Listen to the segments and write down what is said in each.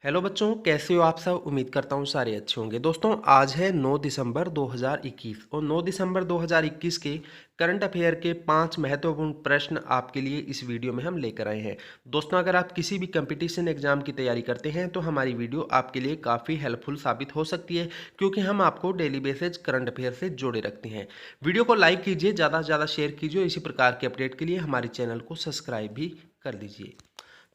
Hello बच्चों, कैसे हो आप सब। उम्मीद करता हूँ सारे अच्छे होंगे। दोस्तों, आज है 9 दिसंबर 2021 और 9 दिसंबर 2021 के करंट अफेयर के 5 महत्वपूर्ण प्रश्न आपके लिए इस वीडियो में हम लेकर आए हैं। दोस्तों, अगर आप किसी भी कंपटीशन एग्जाम की तैयारी करते हैं तो हमारी वीडियो आपके लिए काफ़ी हेल्पफुल साबित हो सकती है, क्योंकि हम आपको डेली बेसिस करंट अफेयर से जोड़े रखते हैं। वीडियो को लाइक कीजिए, ज़्यादा से ज़्यादा शेयर कीजिए। इसी प्रकार के अपडेट के लिए हमारे चैनल को सब्सक्राइब भी कर लीजिए।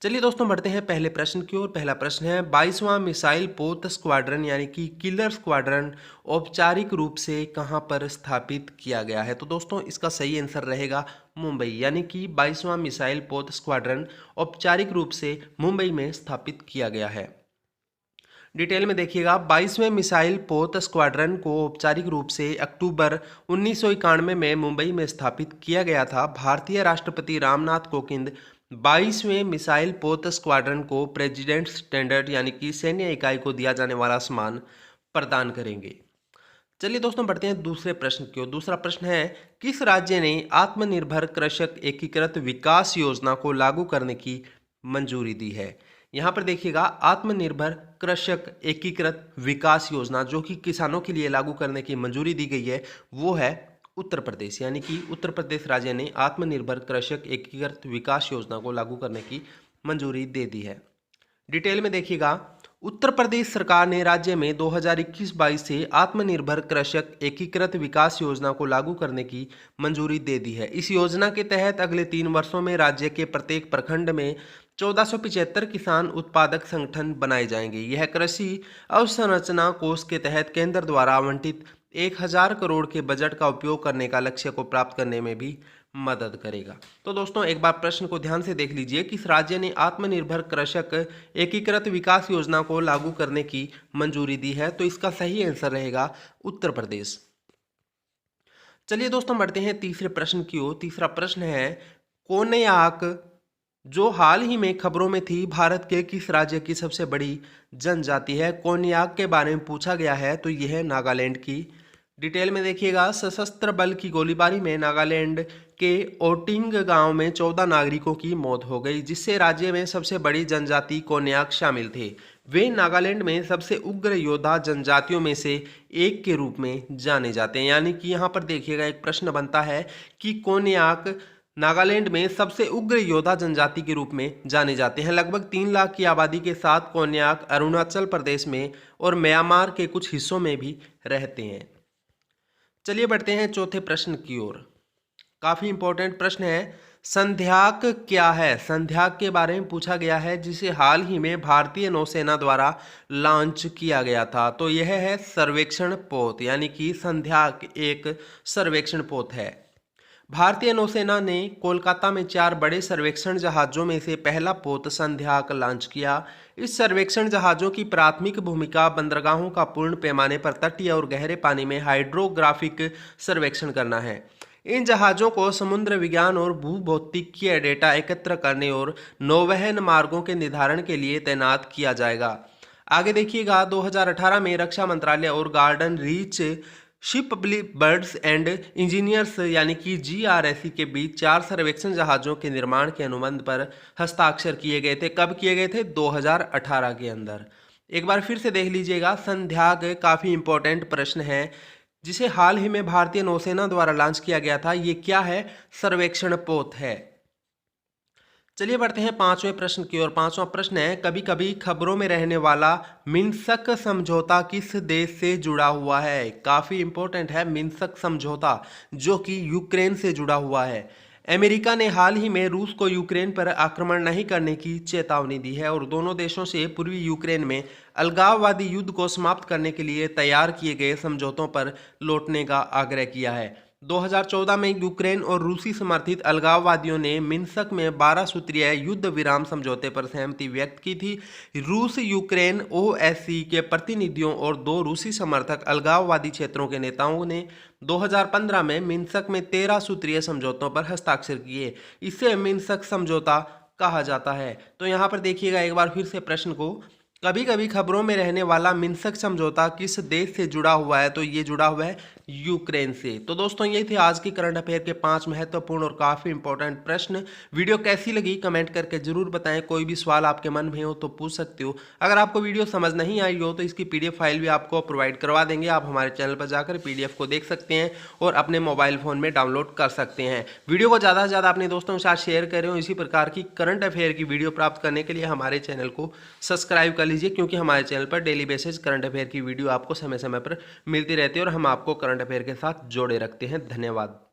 चलिए दोस्तों, बढ़ते हैं पहले प्रश्न की ओर। पहला प्रश्न है, 22वां मिसाइल पोत स्क्वाड्रन यानी कि किलर स्क्वाड्रन औपचारिक रूप से कहां पर स्थापित किया गया है। तो दोस्तों, इसका सही आंसर रहेगा मुंबई, यानी कि 22वां मिसाइल पोत स्क्वाड्रन औपचारिक रूप से मुंबई में स्थापित किया गया है। डिटेल में देखिएगा, 22वें मिसाइल पोत स्क्वाड्रन को औपचारिक रूप से अक्टूबर 1991 में मुंबई में स्थापित किया गया था। भारतीय राष्ट्रपति रामनाथ कोविंद 22वें मिसाइल पोत स्क्वाड्रन को प्रेसिडेंट स्टैंडर्ड यानी कि सैन्य इकाई को दिया जाने वाला सम्मान प्रदान करेंगे। चलिए दोस्तों, बढ़ते हैं दूसरे प्रश्न की ओर। दूसरा प्रश्न है, किस राज्य ने आत्मनिर्भर कृषक एकीकृत विकास योजना को लागू करने की मंजूरी दी है। यहाँ पर देखिएगा, आत्मनिर्भर कृषक एकीकृत विकास योजना जो कि किसानों के लिए लागू करने की मंजूरी दी गई है, वो है उत्तर प्रदेश। यानी कि उत्तर प्रदेश राज्य ने आत्मनिर्भर कृषक एकीकृत विकास योजना को लागू करने की मंजूरी दे दी है। डिटेल में देखिएगा, उत्तर प्रदेश सरकार ने राज्य में 2021-22 से आत्मनिर्भर कृषक एकीकृत विकास योजना को लागू करने की मंजूरी दे दी है। इस योजना के तहत अगले 3 वर्षों में राज्य के प्रत्येक प्रखंड में 1475 किसान उत्पादक संगठन बनाए जाएंगे। यह कृषि अवसंरचना कोष के तहत केंद्र द्वारा आवंटित 1000 करोड़ के बजट का उपयोग करने का लक्ष्य को प्राप्त करने में भी मदद करेगा। तो दोस्तों, एक बार प्रश्न को ध्यान से देख लीजिए, किस राज्य ने आत्मनिर्भर कृषक एकीकृत विकास योजना को लागू करने की मंजूरी दी है। तो इसका सही आंसर रहेगा उत्तर प्रदेश। चलिए दोस्तों, बढ़ते हैं तीसरे प्रश्न की ओर। तीसरा प्रश्न है, कोनयाक जो हाल ही में खबरों में थी, भारत के किस राज्य की सबसे बड़ी जनजाति है। कोनयाक के बारे में पूछा गया है, तो यह है नागालैंड की। डिटेल में देखिएगा, सशस्त्र बल की गोलीबारी में नागालैंड के ओटिंग गांव में 14 नागरिकों की मौत हो गई, जिससे राज्य में सबसे बड़ी जनजाति कोन्याक शामिल थे। वे नागालैंड में सबसे उग्र योद्धा जनजातियों में से एक के रूप में जाने जाते हैं। यानी कि यहाँ पर देखिएगा, एक प्रश्न बनता है कि कोन्याक नागालैंड में सबसे उग्र योद्धा जनजाति के रूप में जाने जाते हैं। लगभग 3 लाख की आबादी के साथ कोन्याक अरुणाचल प्रदेश में और म्यांमार के कुछ हिस्सों में भी रहते हैं। चलिए बढ़ते हैं चौथे प्रश्न की ओर। काफी इंपॉर्टेंट प्रश्न है, संध्याक क्या है। संध्याक के बारे में पूछा गया है, जिसे हाल ही में भारतीय नौसेना द्वारा लॉन्च किया गया था। तो यह है सर्वेक्षण पोत, यानी कि संध्याक एक सर्वेक्षण पोत है। भारतीय नौसेना ने कोलकाता में 4 बड़े सर्वेक्षण जहाजों में से पहला पोत संध्याक लॉन्च किया। इस सर्वेक्षण जहाजों की प्राथमिक भूमिका बंदरगाहों का पूर्ण पैमाने पर तटीय और गहरे पानी में हाइड्रोग्राफिक सर्वेक्षण करना है। इन जहाजों को समुद्र विज्ञान और भूभौतिकीय डेटा एकत्र करने और नौवहन मार्गों के निर्धारण के लिए तैनात किया जाएगा। आगे देखिएगा, 2018 में रक्षा मंत्रालय और garden reach ship birds and engineers यानी कि GRSE के बीच 4 सर्वेक्षण जहाजों के निर्माण के अनुबंध पर हस्ताक्षर किए गए थे। कब किए गए थे? 2018 के अंदर। एक बार फिर से देख लीजिएगा, संध्याक काफ़ी इंपॉर्टेंट प्रश्न है, जिसे हाल ही में भारतीय नौसेना द्वारा लॉन्च किया गया था। ये क्या है? सर्वेक्षण पोत है। चलिए बढ़ते हैं 5वें प्रश्न की ओर। 5वां प्रश्न है, कभी कभी खबरों में रहने वाला मिन्स्क समझौता किस देश से जुड़ा हुआ है। काफ़ी इंपॉर्टेंट है मिन्स्क समझौता, जो कि यूक्रेन से जुड़ा हुआ है। अमेरिका ने हाल ही में रूस को यूक्रेन पर आक्रमण नहीं करने की चेतावनी दी है और दोनों देशों से पूर्वी यूक्रेन में अलगाववादी युद्ध को समाप्त करने के लिए तैयार किए गए समझौतों पर लौटने का आग्रह किया है। 2014 में यूक्रेन और रूसी समर्थित अलगाववादियों ने मिन्स्क में 12 सूत्रीय युद्ध विराम समझौते पर सहमति व्यक्त की थी। रूस यूक्रेन OSCE के प्रतिनिधियों और 2 रूसी समर्थक अलगाववादी क्षेत्रों के नेताओं ने 2015 में मिन्स्क में 13 सूत्रीय समझौतों पर हस्ताक्षर किए। इसे मिन्स्क समझौता कहा जाता है। तो यहाँ पर देखिएगा, एक बार फिर से प्रश्न को कभी कभी खबरों में रहने वाला मिन्स्क समझौता किस देश से जुड़ा हुआ है? तो ये जुड़ा हुआ है यूक्रेन से। तो दोस्तों ये थे आज की करंट अफेयर के 5 महत्वपूर्ण और काफ़ी इंपॉर्टेंट प्रश्न। वीडियो कैसी लगी कमेंट करके जरूर बताएं। कोई भी सवाल आपके मन में हो तो पूछ सकते हो। अगर आपको वीडियो समझ नहीं आई हो तो इसकी पीडीएफ फाइल भी आपको प्रोवाइड करवा देंगे। आप हमारे चैनल पर जाकर पीडीएफ को देख सकते हैं और अपने मोबाइल फ़ोन में डाउनलोड कर सकते हैं। वीडियो को ज़्यादा से ज़्यादा अपने दोस्तों के साथ शेयर करें और इसी प्रकार की करंट अफेयर की वीडियो प्राप्त करने के लिए हमारे चैनल को सब्सक्राइब कर लीजिए, क्योंकि हमारे चैनल पर डेली बेसिस करंट अफेयर की वीडियो आपको समय समय पर मिलती रहती है और हम आपको करंट अफेयर के साथ जोड़े रखते हैं। धन्यवाद।